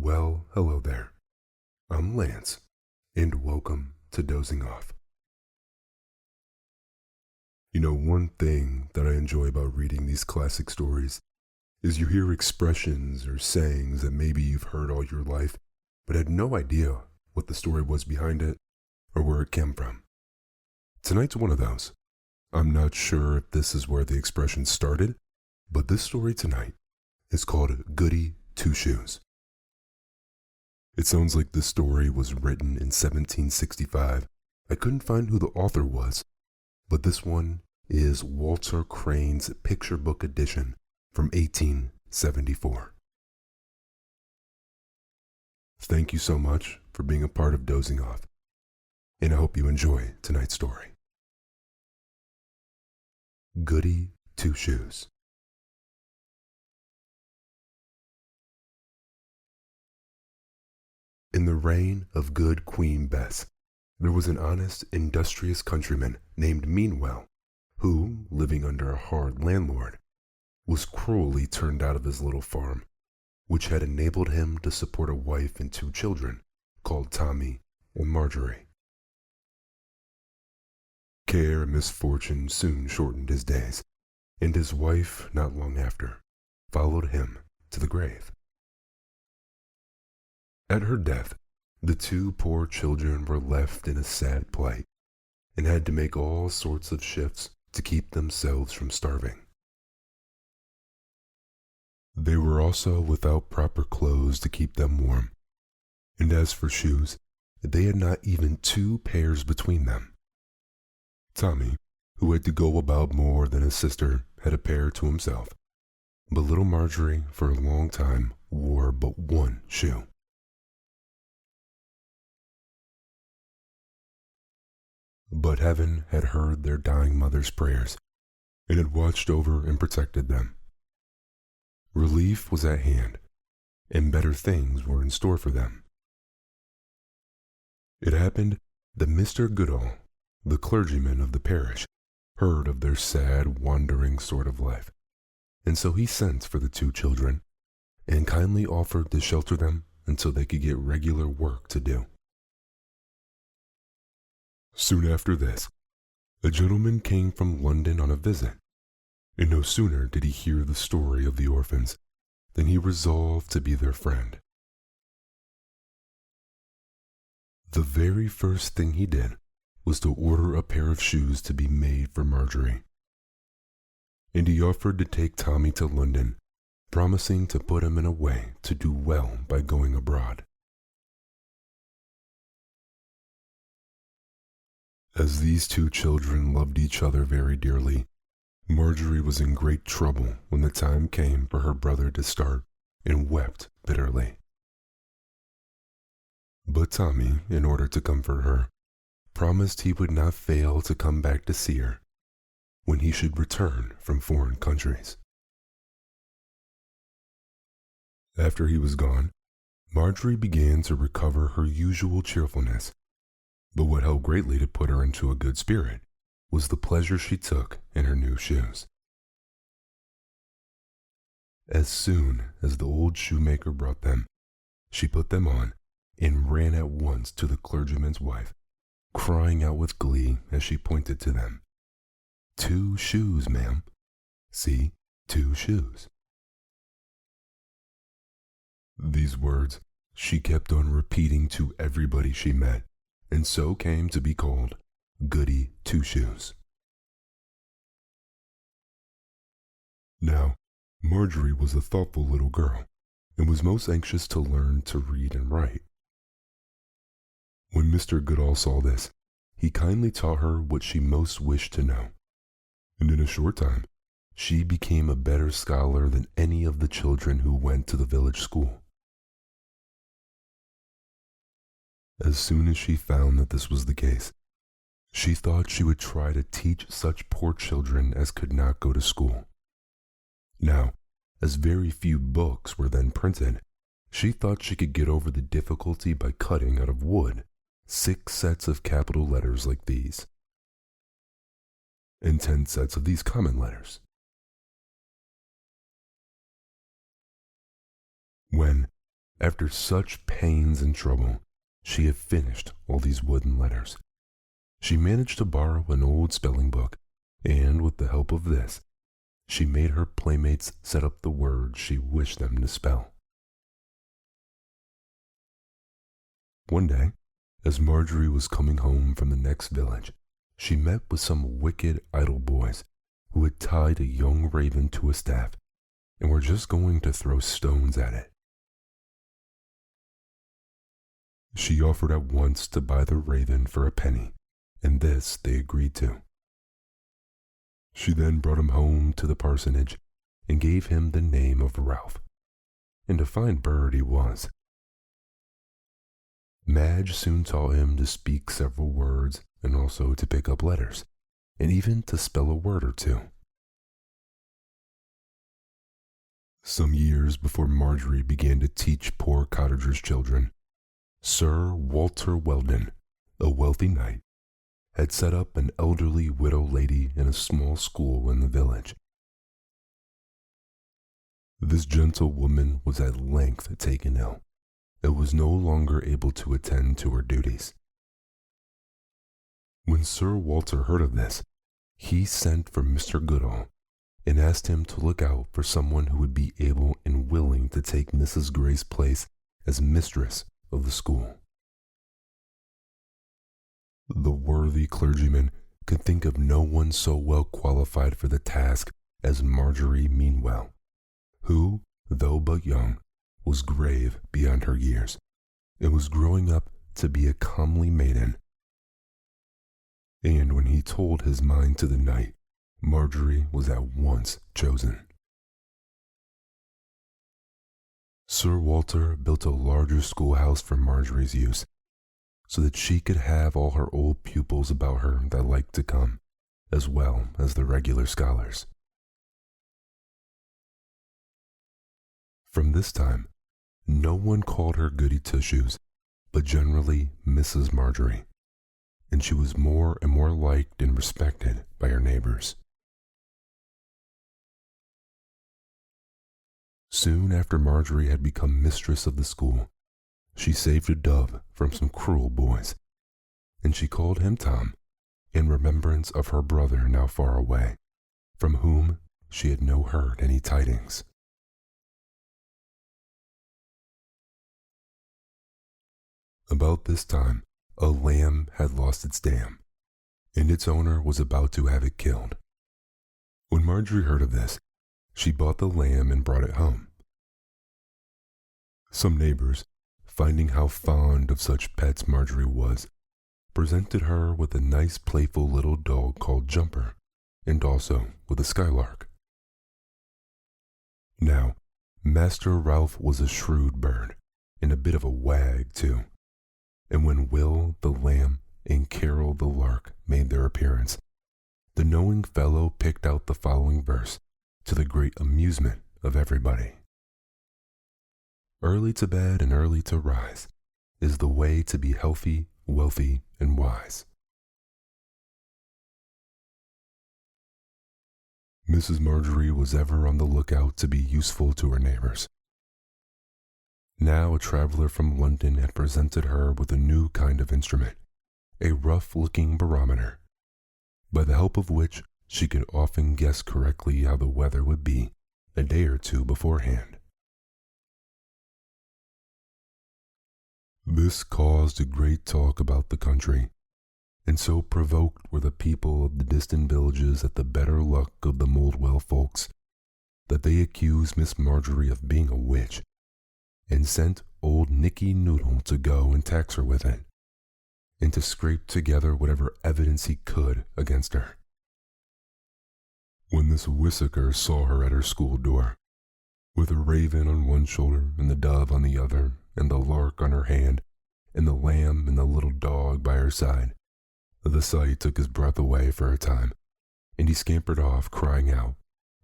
Well, hello there. I'm Lance, and welcome to Dozing Off. One thing that I enjoy about reading these classic stories is you hear expressions or sayings that maybe you've heard all your life, but had no idea what the story was behind it or where it came from. Tonight's one of those. I'm not sure if this is where the expression started, but this story tonight is called Goody Two Shoes. It sounds like this story was written in 1765. I couldn't find who the author was, but this one is Walter Crane's picture book edition from 1874. Thank you so much for being a part of Dozing Off, and I hope you enjoy tonight's story. Goody Two Shoes. In the reign of good Queen Bess, there was an honest, industrious countryman named Meanwell, who, living under a hard landlord, was cruelly turned out of his little farm, which had enabled him to support a wife and two children called Tommy and Marjorie. Care and misfortune soon shortened his days, and his wife, not long after, followed him to the grave. At her death, the two poor children were left in a sad plight and had to make all sorts of shifts to keep themselves from starving. They were also without proper clothes to keep them warm, and as for shoes, they had not even two pairs between them. Tommy, who had to go about more than his sister, had a pair to himself, but little Marjorie for a long time wore but one shoe. But heaven had heard their dying mother's prayers and had watched over and protected them. Relief was at hand, and better things were in store for them. It happened that Mr. Goodall, the clergyman of the parish, heard of their sad, wandering sort of life, and so he sent for the two children and kindly offered to shelter them until they could get regular work to do. Soon after this, a gentleman came from London on a visit, and no sooner did he hear the story of the orphans than he resolved to be their friend. The very first thing he did was to order a pair of shoes to be made for Marjorie, and he offered to take Tommy to London, promising to put him in a way to do well by going abroad. As these two children loved each other very dearly, Marjorie was in great trouble when the time came for her brother to start and wept bitterly. But Tommy, in order to comfort her, promised he would not fail to come back to see her when he should return from foreign countries. After he was gone, Marjorie began to recover her usual cheerfulness. But what helped greatly to put her into a good spirit was the pleasure she took in her new shoes. As soon as the old shoemaker brought them, she put them on and ran at once to the clergyman's wife, crying out with glee as she pointed to them. "Two shoes, ma'am. See, two shoes." These words she kept on repeating to everybody she met, and so came to be called Goody Two Shoes. Now, Marjorie was a thoughtful little girl, and was most anxious to learn to read and write. When Mr. Goodall saw this, he kindly taught her what she most wished to know, and in a short time, she became a better scholar than any of the children who went to the village school. As soon as she found that this was the case, she thought she would try to teach such poor children as could not go to school. Now, as very few books were then printed, she thought she could get over the difficulty by cutting out of wood 6 sets of capital letters like these, and 10 sets of these common letters. When, After such pains and trouble, she had finished all these wooden letters. She managed to borrow an old spelling book, and with the help of this, she made her playmates set up the words she wished them to spell. One day, as Marjorie was coming home from the next village, she met with some wicked idle boys who had tied a young raven to a staff and were just going to throw stones at it. She offered at once to buy the raven for a penny, and this they agreed to. She then brought him home to the parsonage and gave him the name of Ralph, and a fine bird he was. Madge soon taught him to speak several words and also to pick up letters, and even to spell a word or two. Some years before Marjorie began to teach poor cottagers' children, Sir Walter Weldon, a wealthy knight, had set up an elderly widow lady in a small school in the village. This gentle woman was at length taken ill, and was no longer able to attend to her duties. When Sir Walter heard of this, he sent for Mr. Goodall and asked him to look out for someone who would be able and willing to take Mrs. Gray's place as mistress of the school. The worthy clergyman could think of no one so well qualified for the task as Marjorie Meanwell, who, though but young, was grave beyond her years, and was growing up to be a comely maiden. And when he told his mind to the knight, Marjorie was at once chosen. Sir Walter built a larger schoolhouse for Marjorie's use, so that she could have all her old pupils about her that liked to come, as well as the regular scholars. From this time, no one called her Goody Two Shoes, but generally Mrs. Marjorie, and she was more and more liked and respected by her neighbors. Soon after Marjorie had become mistress of the school, she saved a dove from some cruel boys, and she called him Tom, in remembrance of her brother now far away, from whom she had no heard any tidings. About this time, a lamb had lost its dam, and its owner was about to have it killed. When Marjorie heard of this, she bought the lamb and brought it home. Some neighbors, finding how fond of such pets Marjorie was, presented her with a nice playful little dog called Jumper, and also with a skylark. Now, Master Ralph was a shrewd bird, and a bit of a wag too, and when Will the lamb and Carol the lark made their appearance, the knowing fellow picked out the following verse, to the great amusement of everybody. Early to bed and early to rise is the way to be healthy, wealthy, and wise. Mrs. Marjorie was ever on the lookout to be useful to her neighbors. Now a traveler from London had presented her with a new kind of instrument, a rough-looking barometer, by the help of which she could often guess correctly how the weather would be a day or two beforehand. This caused a great talk about the country, and so provoked were the people of the distant villages at the better luck of the Moldwell folks, that they accused Miss Marjorie of being a witch, and sent old Nicky Noodle to go and tax her with it, and to scrape together whatever evidence he could against her. When this Whittaker saw her at her school door, with a raven on one shoulder and the dove on the other, and the lark on her hand, and the lamb and the little dog by her side, the sight took his breath away for a time, and he scampered off, crying out,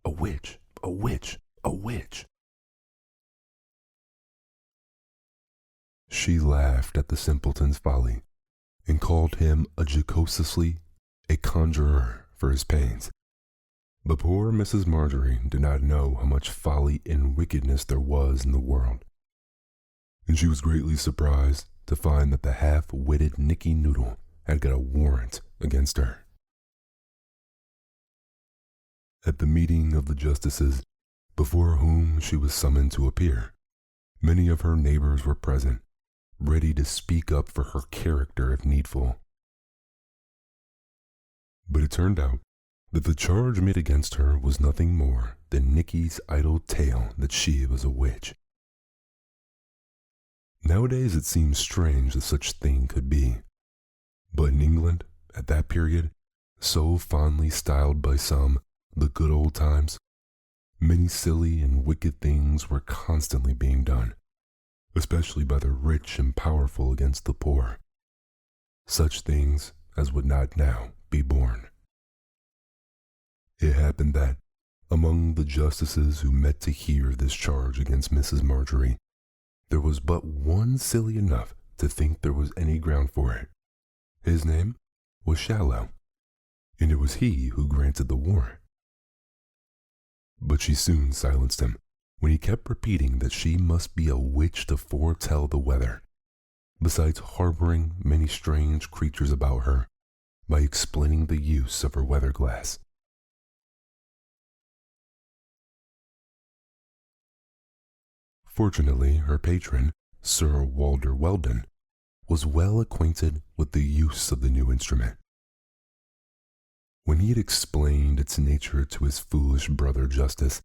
"A witch! A witch! A witch!" She laughed at the simpleton's folly, and called him jocosely a conjurer for his pains. But poor Mrs. Marjorie did not know how much folly and wickedness there was in the world. and she was greatly surprised to find that the half-witted Nicky Noodle had got a warrant against her. At the meeting of the justices, before whom she was summoned to appear, many of her neighbors were present, ready to speak up for her character if needful. But it turned out that the charge made against her was nothing more than Nicky's idle tale that she was a witch. Nowadays it seems strange that such thing could be, but in England, at that period, so fondly styled by some the good old times, many silly and wicked things were constantly being done, especially by the rich and powerful against the poor, such things as would not now be borne. It happened that, among the justices who met to hear this charge against Mrs. Marjorie, there was but one silly enough to think there was any ground for it. His name was Shallow, and it was he who granted the warrant. But she soon silenced him when he kept repeating that she must be a witch to foretell the weather, besides harboring many strange creatures about her by explaining the use of her weather glass. Fortunately, her patron, Sir Walter Weldon, was well acquainted with the use of the new instrument. When he had explained its nature to his foolish brother Justice,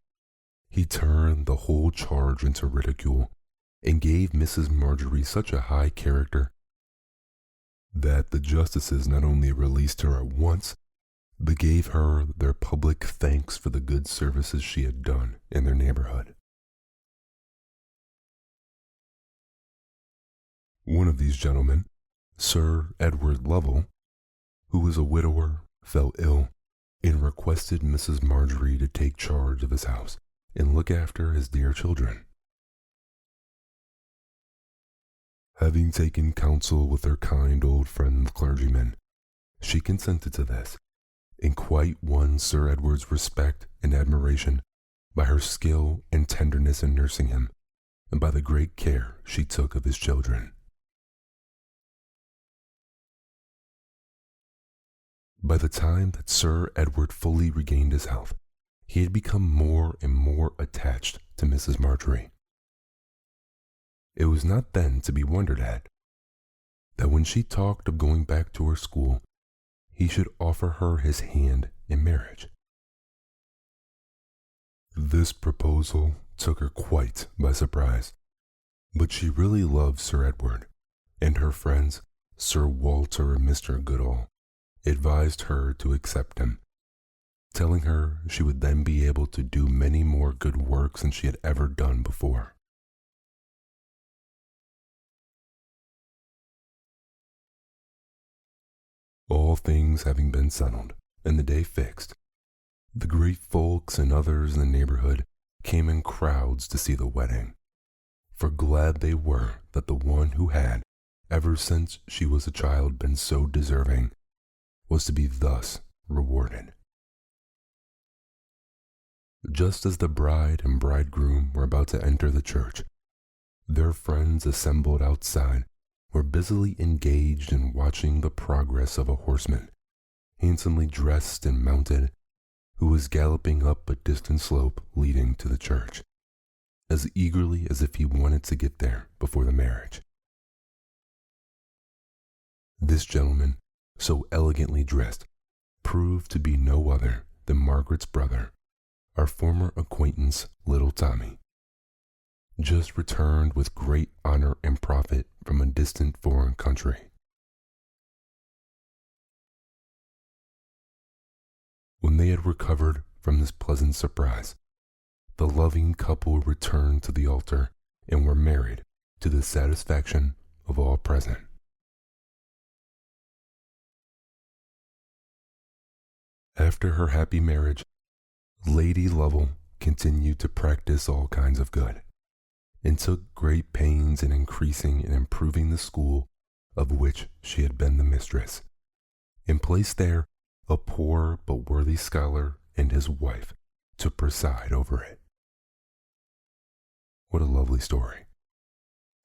he turned the whole charge into ridicule and gave Mrs. Marjorie such a high character that the justices not only released her at once, but gave her their public thanks for the good services she had done in their neighborhood. One of these gentlemen, Sir Edward Lovell, who was a widower, fell ill and requested Mrs. Marjorie to take charge of his house and look after his dear children. Having taken counsel with her kind old friend the clergyman, she consented to this, and quite won Sir Edward's respect and admiration by her skill and tenderness in nursing him, and by the great care she took of his children. By the time that Sir Edward fully regained his health, he had become more and more attached to Mrs. Marjorie. It was not then to be wondered at that when she talked of going back to her school, he should offer her his hand in marriage. This proposal took her quite by surprise, but she really loved Sir Edward, and her friends, Sir Walter and Mr. Goodall, advised her to accept him, telling her she would then be able to do many more good works than she had ever done before. All things having been settled, and the day fixed, the great folks and others in the neighborhood came in crowds to see the wedding, for glad they were that the one who had, ever since she was a child, been so deserving, was to be thus rewarded. Just as the bride and bridegroom were about to enter the church, their friends assembled outside were busily engaged in watching the progress of a horseman, handsomely dressed and mounted, who was galloping up a distant slope leading to the church, as eagerly as if he wanted to get there before the marriage. This gentleman, so elegantly dressed, proved to be no other than Margaret's brother, our former acquaintance, little Tommy, just returned with great honor and profit from a distant foreign country. When they had recovered from this pleasant surprise, the loving couple returned to the altar and were married to the satisfaction of all present. After her happy marriage, Lady Lovell continued to practice all kinds of good, and took great pains in increasing and improving the school of which she had been the mistress, and placed there a poor but worthy scholar and his wife to preside over it. What a lovely story.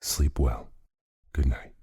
Sleep well. Good night.